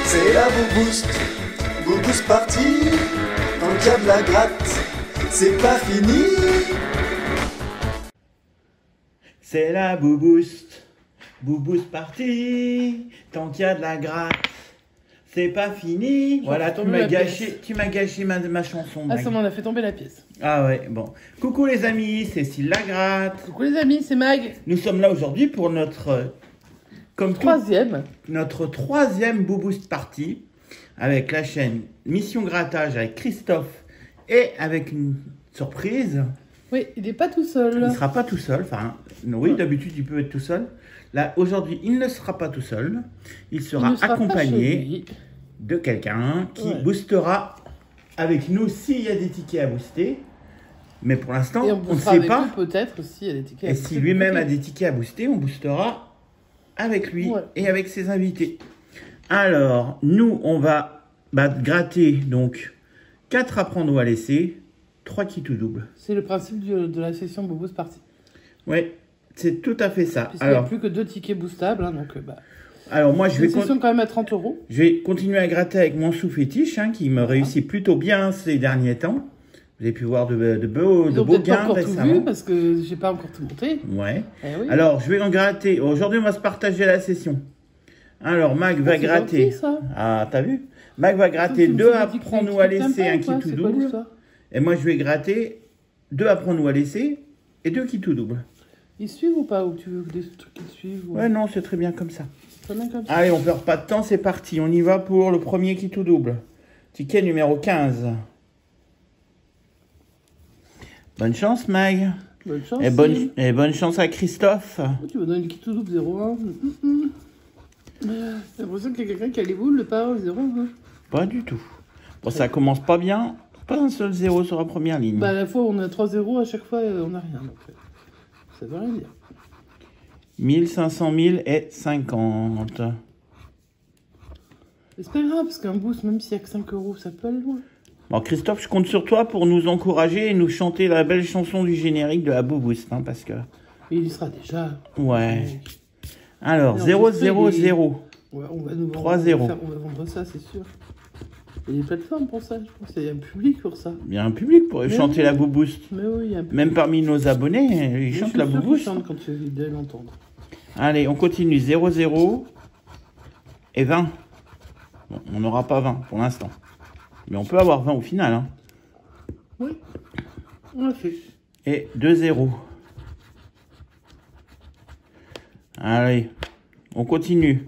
C'est la Bouboost, Bouboost party. Tant qu'il y a de la gratte, c'est pas fini. C'est la Bouboost, Bouboost party. Tant qu'il y a de la gratte, c'est pas fini. Voilà, tu m'as gâché ma chanson. Ah, ça m'en a fait tomber la pièce. Ah ouais, bon. Coucou les amis, c'est Cécile Lagratte. Coucou les amis, c'est Mag. Nous sommes là aujourd'hui pour notre... notre troisième Bouboost party avec la chaîne Mission Grattage avec Christophe et avec une surprise. Oui, il n'est pas tout seul. Il ne sera pas tout seul. Enfin, oui, d'habitude, il peut être tout seul. Là, aujourd'hui, il ne sera pas tout seul. Il sera accompagné de quelqu'un qui boostera avec nous s'il y a des tickets à booster. Mais pour l'instant, on ne sait pas. Peut-être s'il y a des tickets à booster. Et si lui-même a des tickets à booster, on boostera avec lui et avec ses invités. Alors, nous, on va gratter donc 4 à prendre ou à laisser, 3 qui tout double. C'est le principe de la session Bouboost Party. Oui, c'est tout à fait ça. Il n'y a plus que 2 tickets boostables, hein, donc alors moi, je vais session quand même à 30 €. Je vais continuer à gratter avec mon sous-fétiche, qui me réussit plutôt bien ces derniers temps. Vous avez pu voir de beaux gains récemment. Tout vu parce que j'ai pas encore tout monté. Ouais. Oui. Alors, je vais en gratter. Aujourd'hui, on va se partager la session. Alors, Mag va gratter. Gentil, ça. Ah, t'as vu? Mag va gratter 2 à prendre ou à laisser, un qui tout double. Et moi, je vais gratter 2 à prendre ou à laisser et 2 qui tout double. Ils suivent ou pas? Ou tu veux des trucs qui suivent Ouais, non, c'est très bien comme ça. Très bien comme ça. Allez, on perd pas de temps, c'est parti. On y va pour le premier qui tout double. Ticket numéro 15. Bonne chance, Mag. Bonne chance. Et bonne chance à Christophe. Oh, tu vas donner le qui tout double 0-1. J'ai l'impression qu'il y a quelqu'un qui a les boules de parole 0-1. Pas du tout. Bon, ça commence pas bien. Pas un seul 0 sur la première ligne. À la fois, on a 3-0, à chaque fois, on n'a rien. Donc, ça veut rien dire. 1500 000 et 50. C'est pas grave, parce qu'un boost, même s'il n'y a que 5 €, ça peut aller loin. Bon, Christophe, je compte sur toi pour nous encourager et nous chanter la belle chanson du générique de la Bouboost, parce que... Mais il y sera déjà. Ouais. Alors, 0, 0, 0. Ouais, on va nous 3, 0. On va vendre ça, c'est sûr. Il y a des plateformes pour ça, je pense. Il y a un public pour ça. Il y a un public pour chanter la Bouboost. Mais oui, il y a un public. Même parmi nos abonnés, ils chantent la Bouboost. Ils chantent quand tu veux l'entendre. Allez, on continue. 0, 0 et 20. Bon, on n'aura pas 20 pour l'instant. Mais on peut avoir 20 au final. Hein. Oui, on l'a fait. Et 2, 0. Allez, on continue.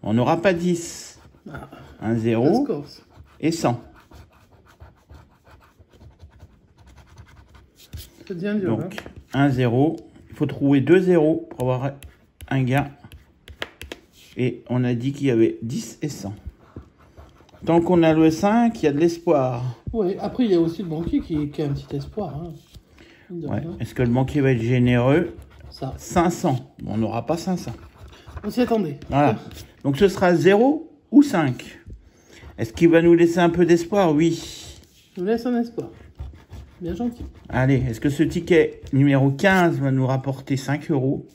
On n'aura pas 10. 1, 0 et 100. Ça devient dur. Donc, 1, 0. Il faut trouver 2 0 pour avoir un gain. Et on a dit qu'il y avait 10 et 100. Tant qu'on a le 5, il y a de l'espoir. Oui, après, il y a aussi le banquier qui a un petit espoir. Hein. Ouais. Est-ce que le banquier va être généreux? Ça. 500. Bon, on n'aura pas 500. On s'y attendait. Voilà. Donc, ce sera 0 ou 5. Est-ce qu'il va nous laisser un peu d'espoir? Oui. Il nous laisse un espoir. Bien gentil. Allez, est-ce que ce ticket numéro 15 va nous rapporter 5 €?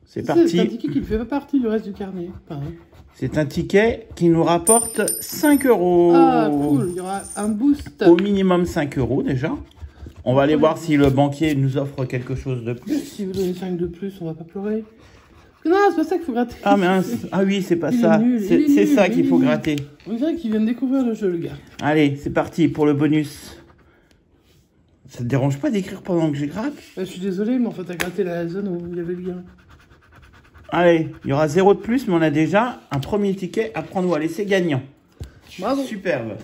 C'est parti. C'est un ticket qui ne fait pas partie du reste du carnet. Pareil. C'est un ticket qui nous rapporte 5 €. Ah, cool. Il y aura un boost. Au minimum 5 € déjà. On va aller voir si le banquier nous offre quelque chose de plus. Si vous donnez 5 de plus, on va pas pleurer. Non, c'est pas ça qu'il faut gratter. Ah mince. Ah oui, c'est pas ça. C'est ça qu'il faut gratter. On dirait qu'il vient de découvrir le jeu, le gars. Allez, c'est parti pour le bonus. Ça te dérange pas d'écrire pendant que je gratte? Je suis désolé, mais en fait, t'as gratté la zone où il y avait le gain. Allez, il y aura 0 de plus, mais on a déjà un premier ticket à prendre ou à laisser gagnant. Bravo. Superbe.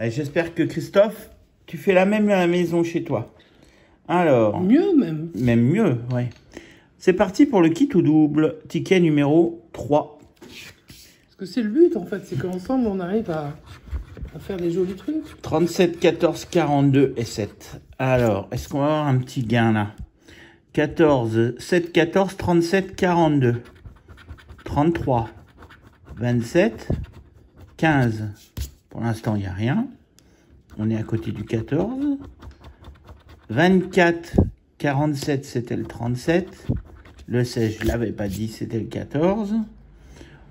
J'espère que Christophe, tu fais la même à la maison chez toi. Alors. Mieux même. Même mieux, ouais. C'est parti pour le kit ou double. Ticket numéro 3. Parce que c'est le but, en fait. C'est qu'ensemble, on arrive à faire des jolis trucs. 37, 14, 42 et 7. Alors, est-ce qu'on va avoir un petit gain là? 14, 7, 14, 37, 42. 33, 27, 15. Pour l'instant, il n'y a rien. On est à côté du 14. 24, 47, c'était le 37. Le 16, je ne l'avais pas dit, c'était le 14.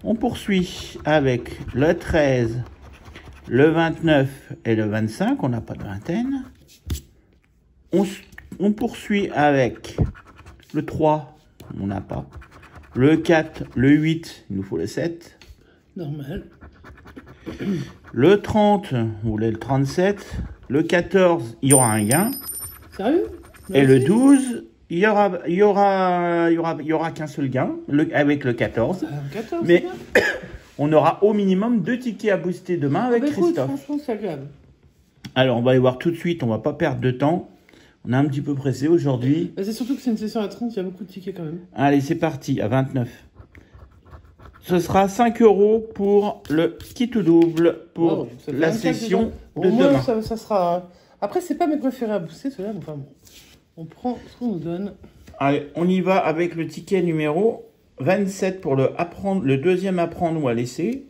On poursuit avec le 13, le 29 et le 25. On n'a pas de vingtaine. On poursuit avec le 3. On n'a pas. Le 4, le 8. Il nous faut le 7. Normal. Le 30, vous voulez le 37. Le 14, il y aura un gain. Sérieux? Et le 12, il y aura qu'un seul gain, avec le 14. 14, Mais on aura au minimum 2 tickets à booster demain avec écoute, Christophe. franchement, c'est agréable. Alors, on va aller voir tout de suite, on va pas perdre de temps. On est un petit peu pressé aujourd'hui. C'est surtout que c'est une session à 30, il y a beaucoup de tickets quand même. Allez, c'est parti, à 29. Ce sera 5 € pour le kit ou double pour Ça fait la 25 session déjà. de Moi, demain. ça sera... Après, c'est pas mes préférés à booster, ceux-là. Enfin bon, on prend ce qu'on nous donne. Allez, on y va avec le ticket numéro 27 pour le deuxième apprendre ou à laisser.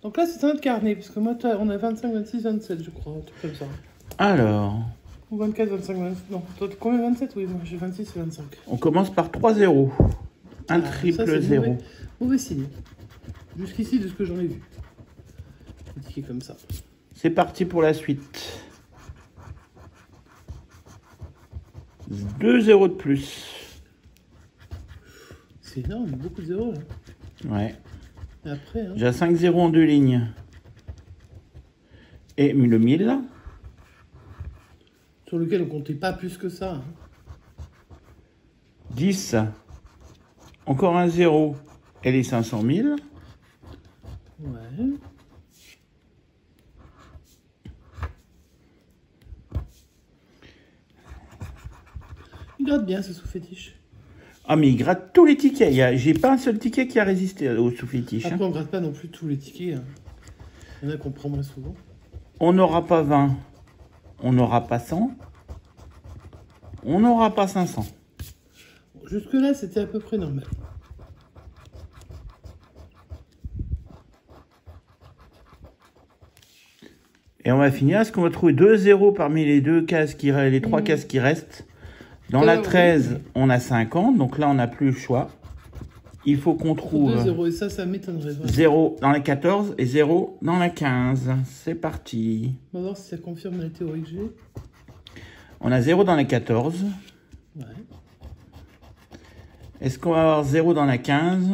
Donc là, c'est un autre carnet, parce que moi, on a 25, 26, 27, je crois, un truc comme ça. Alors, Ou 24, 25, 27. Non, toi, combien 27? Oui, moi j'ai 26 et 25. on commence par 3 0. Un triple ça, c'est 0. Mauvais signe. Jusqu'ici, de ce que j'en ai vu. Des tickets comme ça. C'est parti pour la suite. 2 0 de plus. C'est énorme, beaucoup de zéros là. Ouais. Et après, hein. J'ai 5 0 en 2 lignes. Et le 1000. Sur lequel on comptait pas plus que ça. Hein. 10. Encore un 0. Et les 500 000. Ouais. Il gratte bien ce sous-fétiche. Ah, mais il gratte tous les tickets. J'ai pas un seul ticket qui a résisté au sous-fétiche. Après, on gratte pas non plus tous les tickets. Hein. Il y en a qu'on prend moins souvent. On n'aura pas 20. On n'aura pas 100. On n'aura pas 500. Bon, jusque-là, c'était à peu près normal. Et on va finir. Est-ce qu'on va trouver 2 0 parmi les 2 cases les 3 cases qui restent? Dans la 13, on a 50. Donc là, on n'a plus le choix. Il faut qu'on trouve 2 0 et ça m'étonnerait. 0 dans la 14 et 0 dans la 15. C'est parti. On va voir si ça confirme la théorie que j'ai. On a 0 dans la 14. Ouais. Est-ce qu'on va avoir 0 dans la 15?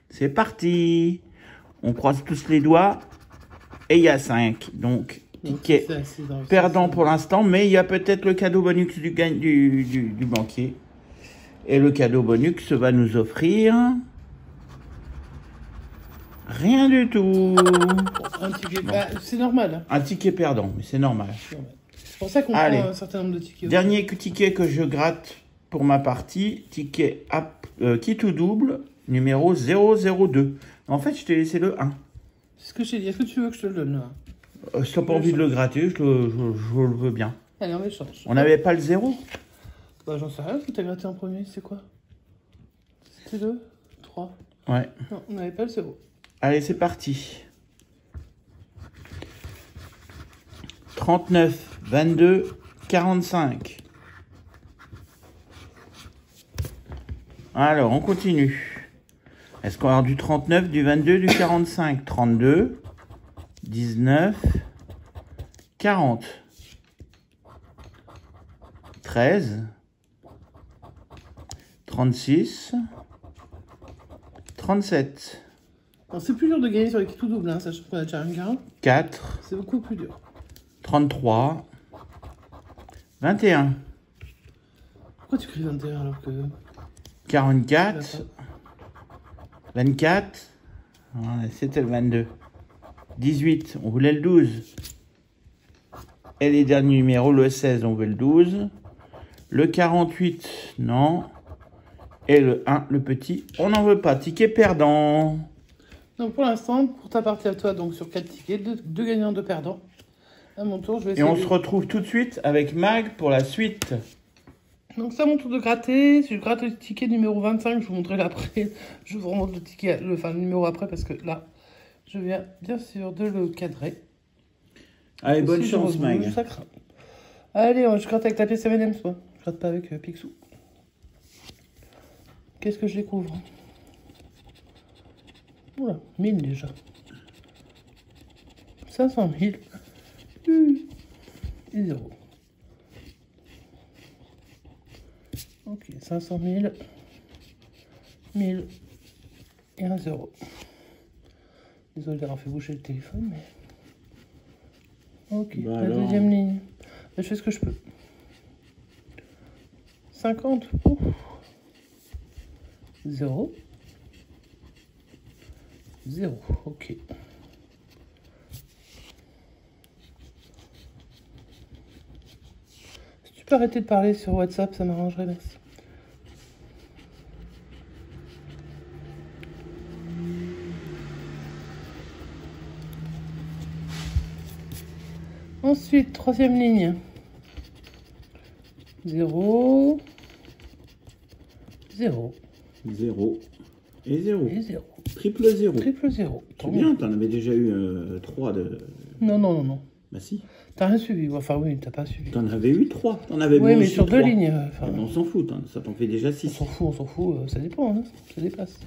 C'est parti. On croise tous les doigts. Et il y a 5. Donc, ticket perdant pour l'instant. Mais il y a peut-être le cadeau bonus du banquier. Et le cadeau bonus va nous offrir... rien du tout. Un ticket. Bon. C'est normal. Hein. Un ticket perdant, mais c'est normal. C'est pour ça qu'on prend un certain nombre de tickets. Dernier ticket que je gratte pour ma partie. Ticket kit ou double, numéro 002. En fait, je t'ai laissé le 1. C'est ce que je t'ai dit. Est-ce que tu veux que je te le donne là? Si t'as pas envie de le gratter, je le veux bien. Allez, on échange. On n'avait pas le 0? Bah, j'en sais rien. Ce que t'as gratté en premier, c'est quoi? C'était 2, 3. Ouais. Non, on n'avait pas le 0. Allez, c'est parti. 39, 22, 45. Alors, on continue. Est-ce qu'on va avoir du 39, du 22, du 45? 32, 19, 40. 13, 36, 37. C'est plus dur de gagner sur les kits tout double, hein, sachant qu'on a déjà un gain. 4, C'est beaucoup plus dur. 33, 21. Pourquoi tu cries 21 alors que... 44, 24, ouais, c'était le 22. 18, on voulait le 12. Et les derniers numéros, le 16, on veut le 12. Le 48, non. Et le 1, le petit, on n'en veut pas. Ticket perdant. Donc pour l'instant, pour ta partie à toi, donc sur 4 tickets, 2 gagnants, 2 perdants. À mon tour, je vais essayer. Et on se retrouve tout de suite avec Mag pour la suite. Donc c'est à mon tour de gratter. Si je gratte le ticket numéro 25, je vous montrerai l'après. Je vous remonte le ticket, le numéro après, parce que là, je viens bien sûr de le cadrer. Allez, bonne Si chance, Mag. Ça craint. Allez, je gratte avec la pièce M&M's, toi. Je gratte pas avec Picsou. Qu'est-ce que je découvre? Oula, 1000 déjà. 500 000. Et 0. Ok, 500 000. 1000. Et un 0. Désolé d'avoir fait bouger le téléphone, mais... Ok, Bah la alors... deuxième ligne. Je fais ce que je peux. 50. Ouf. 0. 0. Ok. Si tu peux arrêter de parler sur WhatsApp, ça m'arrangerait, merci. Ensuite, troisième ligne. 0. 0. 0. Et 0. Et 0. Triple 0. Triple 0. C'est bien, t'en avais déjà eu 3 de... Non, non, non, non. Bah si. T'as rien suivi. Enfin, oui, t'as pas suivi. T'en avais eu 3. T'en avais Oui, bon mais aussi sur 2 3. lignes. Ah, ben, on s'en fout, ça t'en fait déjà 6. On s'en fout. Ça dépend, hein. Ça dépasse.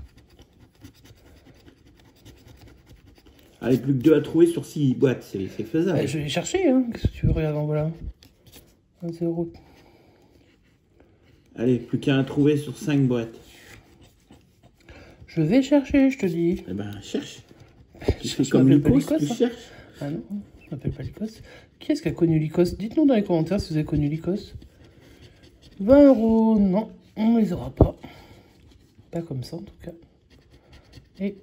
Allez, plus que 2 à trouver sur 6 boîtes, c'est faisable. Bah, je vais les chercher, hein. Qu'est-ce que tu veux, regarde, voilà. 1, 0. Allez, plus qu'un à trouver sur 5 boîtes. Je vais chercher, je te dis. Eh ben, cherche. Tu Je fais comme m'appelle pas Lycos, tu Lycos, hein. cherches. Ah non, je m'appelle pas Lycos. Qui est-ce qui a connu Lycos? Dites-nous dans les commentaires si vous avez connu Lycos. 20 €, non, on ne les aura pas. Pas comme ça en tout cas. Et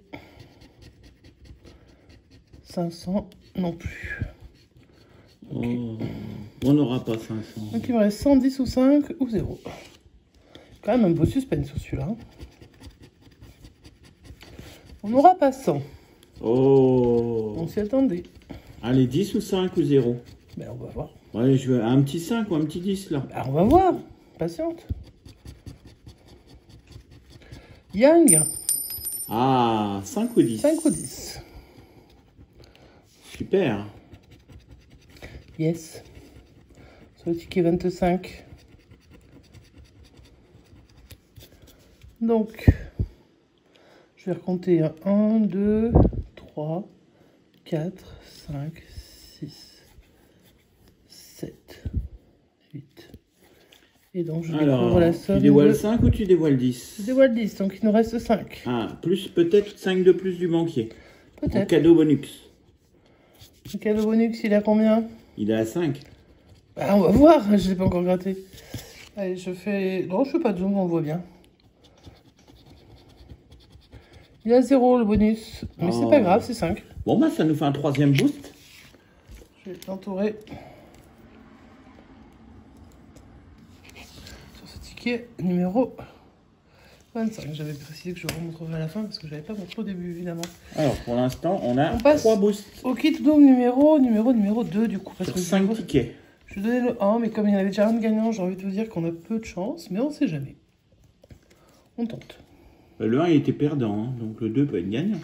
500 non plus. Oh, on n'aura pas 500. Donc il me reste 110 ou 5 ou 0. Quand même un beau suspense sur celui-là. On n'aura pas 100. Oh. On s'y attendait. Allez, 10 ou 5 ou 0. Ben on va voir. Allez, je veux un petit 5 ou un petit 10 là. Ben, on va voir. Patiente. Yang. Ah, 5 ou 10. 5 ou 10. Super. Yes. Sur le ticket 25. Donc, je vais recompter 1, 2, 3, 4, 5, 6, 7, 8. Et donc, je découvre Alors, la somme. tu dévoiles de... 5 ou tu dévoiles 10? Je dévoile 10, donc il nous reste 5. Ah, plus peut-être 5 de plus du banquier. En Peut-être. cadeau bonus. Le cadeau bonus, il a combien? Il est à 5. Bah, on va voir, je ne l'ai pas encore gratté. Allez, je fais... Non, je fais pas de zoom, on le voit bien. Il a 0 le bonus, mais c'est pas grave, c'est 5. Bon, bah ça nous fait un 3e boost. Je vais l'entourer. Sur ce ticket numéro 25. J'avais précisé que je remontrerai à la fin parce que je n'avais pas montré au début, évidemment. Alors, pour l'instant, on a On passe 3 boosts. Au kit double numéro 2, du coup. Parce Sur que 5 tickets. je vais donner le 1, mais comme il y en avait déjà un de gagnant, j'ai envie de vous dire qu'on a peu de chance, mais on ne sait jamais. On tente. Le 1 il était perdant, hein, donc le 2 peut être gagnant.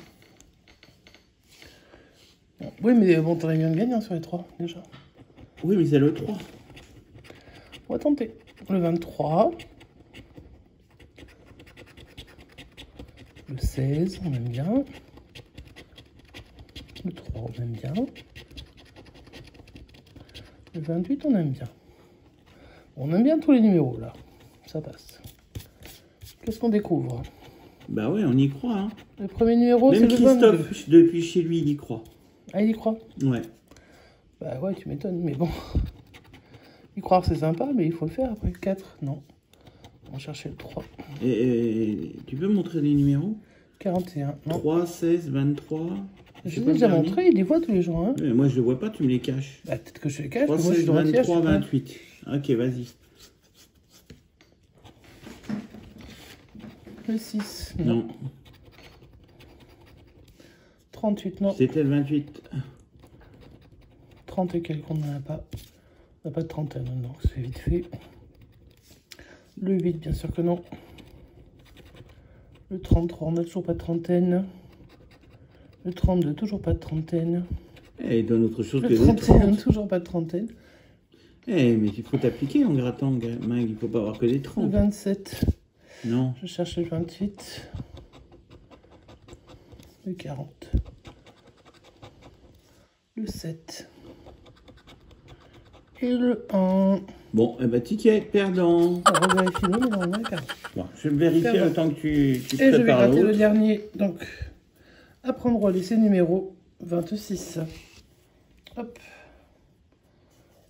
Oui, mais bon, t'aurais bien de gagnant sur les 3, déjà. Oui, mais c'est le 3. On va tenter. Le 23. Le 16, on aime bien. Le 3, on aime bien. Le 28, on aime bien. On aime bien tous les numéros, là. Ça passe. Qu'est-ce qu'on découvre? Bah ouais, on y croit. Hein. Le premier numéro, c'est Même le 22. Christophe, depuis chez lui, il y croit. Ah, il y croit? Ouais. Bah ouais, tu m'étonnes, mais bon. Y croire, c'est sympa, mais il faut le faire après. 4, non. On va chercher le 3. Et tu peux montrer les numéros? 41, non. 3, 16, 23. Je l'ai déjà montré, il les voit tous les jours. Hein. Mais moi, je le vois pas, tu me les caches. Bah, peut-être que je les cache, 3, mais moi je 16, suis droitière. 23, 28. Ok, vas-y. Le 6, non. Non. 38, non. C'était le 28. 30 et quelques, on n'en a pas. On n'a pas de trentaine, donc c'est vite fait. Le 8, bien sûr que non. Le 33, on n'a toujours pas de trentaine. Le 32, toujours pas de trentaine. Eh, il donne autre chose que Le le 31, 30. toujours pas de trentaine. Eh, mais il faut t'appliquer en grattant, Mag. Il faut pas avoir que des Le 30. 27, Non. je cherche le 28. Le 40. Le 7. Et le 1. Bon, eh ben, ticket perdant. Alors, on vérifie, non, mais normalement, le 40. Bon, je vais vérifier Perdant. le temps que tu Et je vais prépares gratter le l'autre. dernier. Donc, apprendre ou à laisser numéro 26. Hop.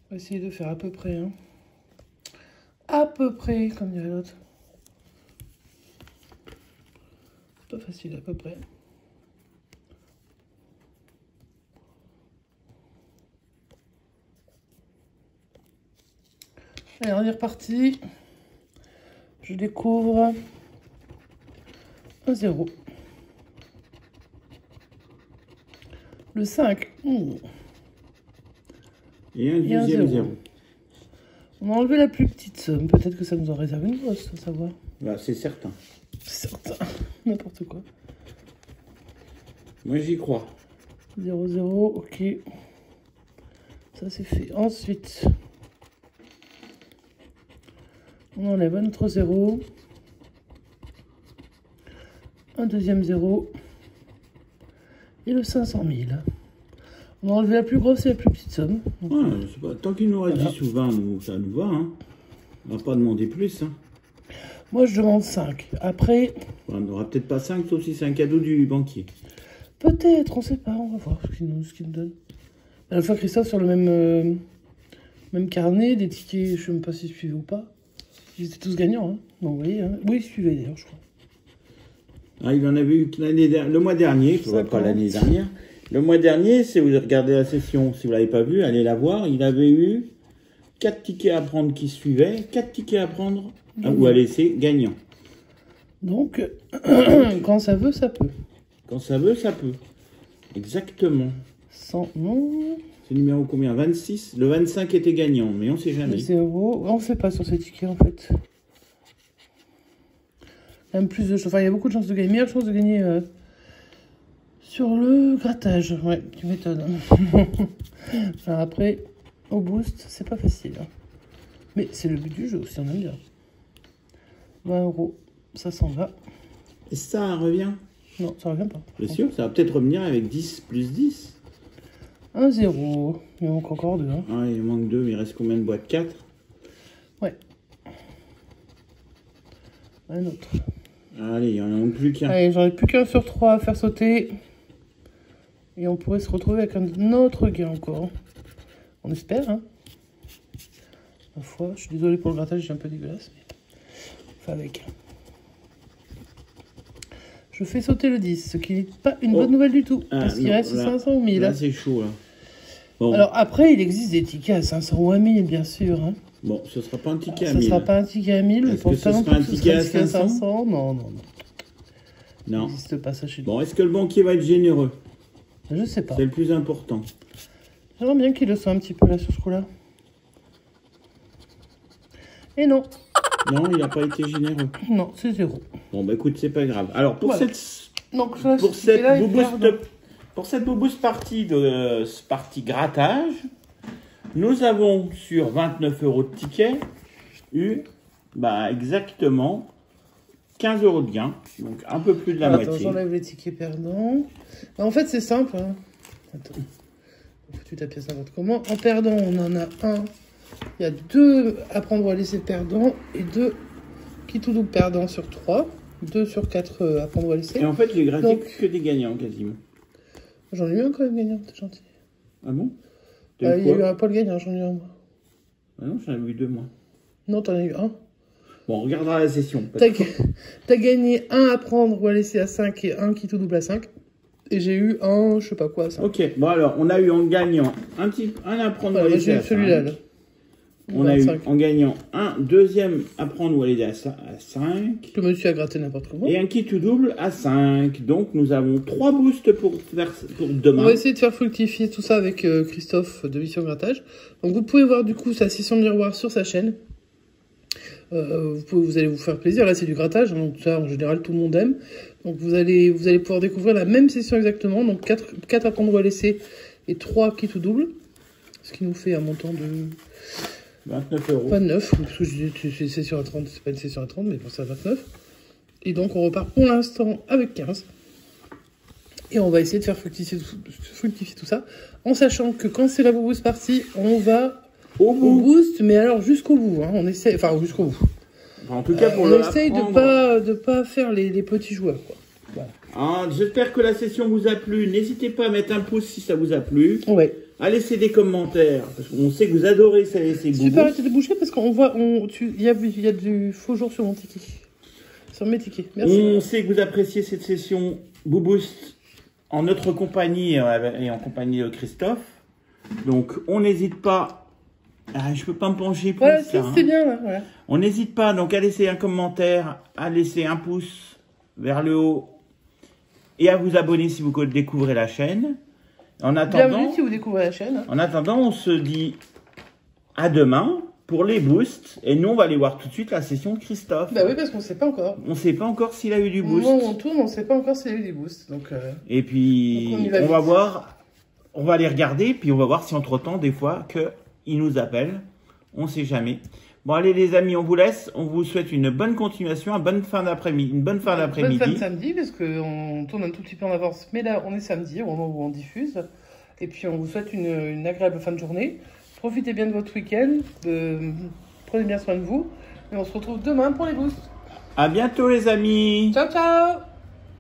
On va essayer de faire à peu près. Hein. À peu près, comme dirait l'autre. C'est pas facile, à peu près. Allez, on est reparti. Je découvre un 0. Le 5. Et un Et un deuxième 0. 0. On a enlevé la plus petite somme. Peut-être que ça nous en réserve une grosse, à savoir. Bah, c'est certain. C'est certain. N'importe quoi. Moi, j'y crois. 0, 0, ok. Ça, c'est fait. Ensuite, on enlève un autre 0. Un deuxième 0. Et le 500 000. On a enlevé la plus grosse et la plus petite somme. Donc, Ouais, je sais pas. Tant qu'il nous reste Voilà. 10 ou 20, nous, ça nous va. Hein. On va pas demander plus. Hein. moi, je demande 5. Après, On n'aura peut-être pas 5, sauf si c'est un cadeau du banquier. peut-être, on sait pas. On va voir ce qu'il nous donne. À la fois, Christophe, sur le même carnet, des tickets, je sais même pas s'ils suivaient ou pas. Ils étaient tous gagnants. Hein. Donc, vous voyez, hein. Oui, ils suivaient d'ailleurs, je crois. Ah, il en avait eu le mois dernier, je ne vois pas l'année dernière. Le mois dernier, si vous regardez la session, si vous ne l'avez pas vu, allez la voir, il avait eu 4 tickets à prendre qui suivaient, 4 tickets à prendre ou à laisser gagnant. Donc, quand ça veut, ça peut. Quand ça veut, ça peut. Exactement. 100, non. C'est numéro combien? 26. Le 25 était gagnant, mais on ne sait Le jamais. 0. On ne sait pas sur ces tickets, en fait. Même plus de chances. Enfin, il y a beaucoup de chances de gagner. Meilleure chance de gagner sur le grattage. Ouais, tu m'étonnes. Alors après, au boost, c'est pas facile. Mais c'est le but du jeu, si on aime bien. 20 €, ça s'en va. Et ça revient? Non, ça revient pas. Bien sûr, ça va peut-être revenir avec 10 plus 10. 1 0. Il manque encore 2. Hein. Ah, il manque 2, il reste combien de boîtes? 4? Ouais. Un autre. Allez, il n'y en a plus qu'un. Allez, j'en ai plus qu'un sur 3 à faire sauter. Et on pourrait se retrouver avec un autre gain encore. On espère, hein. Ma foi, je suis désolé pour le grattage, j'ai un peu dégueulasse. Mais... enfin, avec. Je fais sauter le 10, ce qui n'est pas une bonne nouvelle du tout. Parce qu'il reste 500 ou 1000. Là, c'est chaud, là. Bon. Alors après, il existe des tickets à 500 ou à 1000, bien sûr. Hein. Bon, ce ne sera pas un ticket à Ça 1000. sera pas un ticket à 1000, mais Est-ce pour que ce ça, sera un ticket à 500? Non, non, non. Il Non. n'existe pas ça chez nous. Bon, est-ce que le banquier va être généreux? Je sais pas. C'est le plus important. J'aimerais bien qu'il le soit un petit peu là sur ce coup-là. Et non. Non, il n'a pas été généreux. Non, c'est 0. Bon, bah écoute, c'est pas grave. Alors, pour Voilà. Donc, ça, pour c'est là, il perd. pour cette boost partie de ce parti grattage, nous avons sur 29 € de ticket eu bah, exactement 15 € de gain, donc un peu plus de la Attends, moitié. j'enlève les tickets perdants. Bah, en fait, c'est simple. Hein. Attends. Tu ta pièce n'importe comment. En perdant, on en a un. Il y a 2 à prendre ou à laisser perdants et 2 qui tout double perdants sur 3. 2 sur 4 à prendre ou à laisser. Et en fait, j'ai gratté Donc- que des gagnants quasiment. J'en ai eu un quand même gagnant, t'es gentil. Ah bon? Il y a eu un Paul gagnant, j'en ai eu un moi. Ah non, j'en avais eu 2 moi. Non, t'en as eu un. Bon, on regardera la session. T'as gagné un à prendre ou à laisser à 5 et un qui tout double à 5. Et j'ai eu un, je sais pas quoi, à 5. Ok, bon alors, on a eu en gagnant un à prendre ou à Voilà, laisser j'ai eu à celui-là. 5. Là. On a eu 25. en gagnant un deuxième à prendre ou à laisser à 5. Le monsieur a gratté n'importe comment. Et un qui tout double à 5. Donc nous avons 3 boosts pour demain. On va essayer de faire fructifier tout ça avec Christophe de Mission Grattage. Donc vous pouvez voir du coup sa session miroir sur sa chaîne. Vous allez vous faire plaisir. Là c'est du grattage, hein, donc ça en général tout le monde aime. Donc vous allez pouvoir découvrir la même session exactement. Donc 4 à prendre ou à laisser et 3 qui tout double. Ce qui nous fait un montant de 29 €. 29. Parce que je dis c'est une session à 30, c'est pas une session à 30, mais pour ça 29. Et donc on repart pour l'instant avec 15. Et on va essayer de faire fructifier tout ça, en sachant que quand c'est la boost partie, on va au boost, mais alors jusqu'au bout. Hein, on essaie, enfin jusqu'au bout. En tout cas, pour on essaye de pas faire les petits joueurs. Quoi. Voilà. Hein, j'espère que la session vous a plu. N'hésitez pas à mettre un pouce si ça vous a plu. Ouais. À laisser des commentaires, parce qu'on sait que vous adorez ces boubous. Tu peux arrêter de bouger parce qu'on voit, il y a du faux jour sur mon ticket. Sur mes tickets. Merci. On sait que vous appréciez cette session Booboost en notre compagnie et en compagnie de Christophe. Donc, on n'hésite pas. Ah, je peux pas me pencher plus. Ouais, ça, c'est bien là. Ouais. On n'hésite pas donc à laisser un commentaire, à laisser un pouce vers le haut et à vous abonner si vous découvrez la chaîne. En attendant, bienvenue si vous découvrez la chaîne. En attendant, on se dit à demain pour les boosts. Et nous, on va aller voir tout de suite la session de Christophe. Bah oui, parce qu'on ne sait pas encore. On ne sait pas encore s'il a eu du boost. Moi, on tourne, on ne sait pas encore s'il a eu des boosts. Donc, et puis, on va voir, on va aller regarder, puis on va voir si entre-temps, des fois, qu'il nous appelle. On ne sait jamais. Bon, allez les amis, on vous laisse. On vous souhaite une bonne continuation, une bonne fin d'après-midi. Bonne fin de samedi, parce qu'on tourne un tout petit peu en avance. Mais là, on est samedi, au moment où on diffuse. Et puis, on vous souhaite une agréable fin de journée. Profitez bien de votre week-end. Prenez bien soin de vous. Et on se retrouve demain pour les boosts. À bientôt les amis. Ciao, ciao.